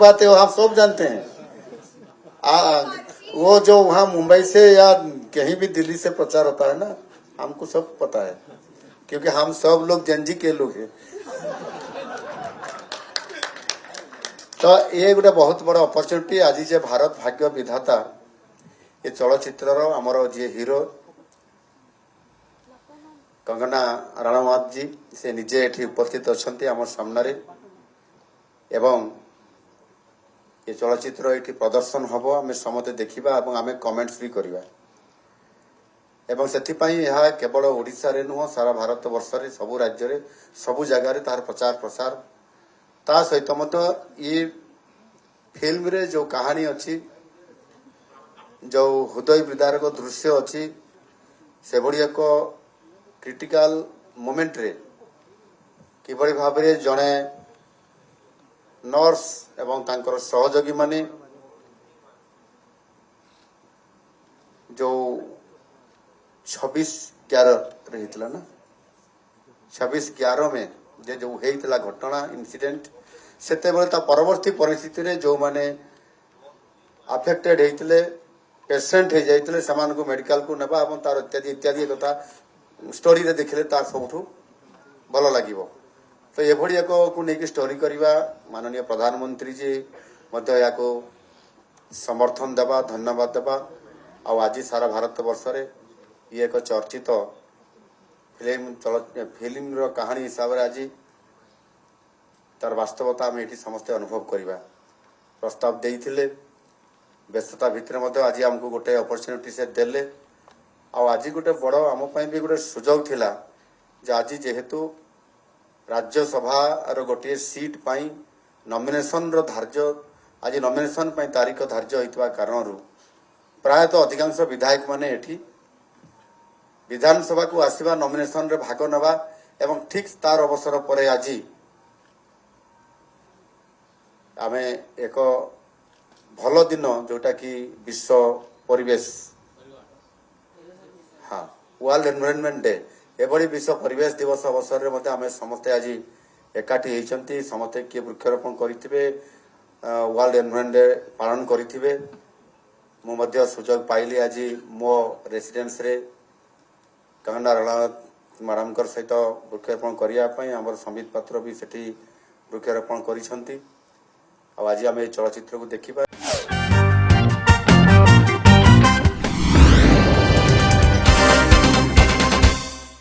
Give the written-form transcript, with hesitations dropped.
बात है वो आप सब जानते हैं। वो जो वहाँ मुंबई से या कहीं भी दिल्ली से प्रचार होता है ना, हमको सब पता है क्योंकि हम सब लोग जनजी के लोग हैं। तो ये गोटे बहुत बड़ा अपॉर्चुनिटी आज जे भारत भाग्य विधाता ये चलचित्र आमर जी हीरो कंगना राणावत जी से निजे एठी उपस्थित अच्छा आम सामने एवं ये चलचित्र ये प्रदर्शन हम आम समस्त देखा आम कमेंट्स भी करवा एवं से केवल ओडिशा रे नुह सारा भारत वर्ष रे सबु राज्य रे सबु जगार तार प्रचार प्रसार ता सहित मत ये फिल्म रे जो कहानी अच्छी जो हृदय विदारक दृश्य अच्छी से भली एक क्रिटिकल मोमेंट रे किभली भाव में जड़े नर्स एवं तांकर सहयोगी माने जो 26/11 रही ना 26/11 में जो होता घटना इनसीडेंट से परवर्ती परिस्थिति रे जो माने अफेक्टेड होते पेसेंट हो जाते मेडिकल को नेबा और तार इत्यादि इत्यादि कथा स्टोरी रे देखले तार सबुठू भल लगे तो ये एक को लेकिन स्टोरी करवा माननीय प्रधानमंत्री जी या समर्थन देवा धन्यवाद देवा आज सारा भारत वर्ष रे ये एक चर्चित फिल्म कहानी हिसाब से आज तार वास्तवता आम ये समस्ते अनुभव करवा प्रस्ताव देते व्यस्तता भितर आज आमको गोटे अपॉर्चुनिटी से देले आज गोटे बड़ आम भी गोटे सुजोग थिला आज जेहेतु राज्यसभा गोटे सीट पाई नॉमिनेशन रो धार्य आज नॉमिनेशन पाई तारीख धार्य होता कारण प्रायतः अधिकांश विधायक माने एठी विधानसभा को आसवा नॉमिनेशन रे भाग नवा एवं ठीक तार अवसर पर आज आमे एक भल दिन जोटा कि विश्व परिवेश हाँ वर्ल्ड एनवायरनमेंट डे एभली विश्व परिवेश दिवस अवसर में आम समस्ते आज एकाठी होती समस्ते किए वृक्षारोपण करेंगे वर्ल्ड एनवायरनमेंट डे पालन करेंगे मुझे सुजोग पाइली आज मो रेसिडेंस रे कंगना राणावत मैडम सहित वृक्षारोपण करने आम संबित पात्र भी सेठी वृक्षारोपण कर आज आम चलचित्र को देखा।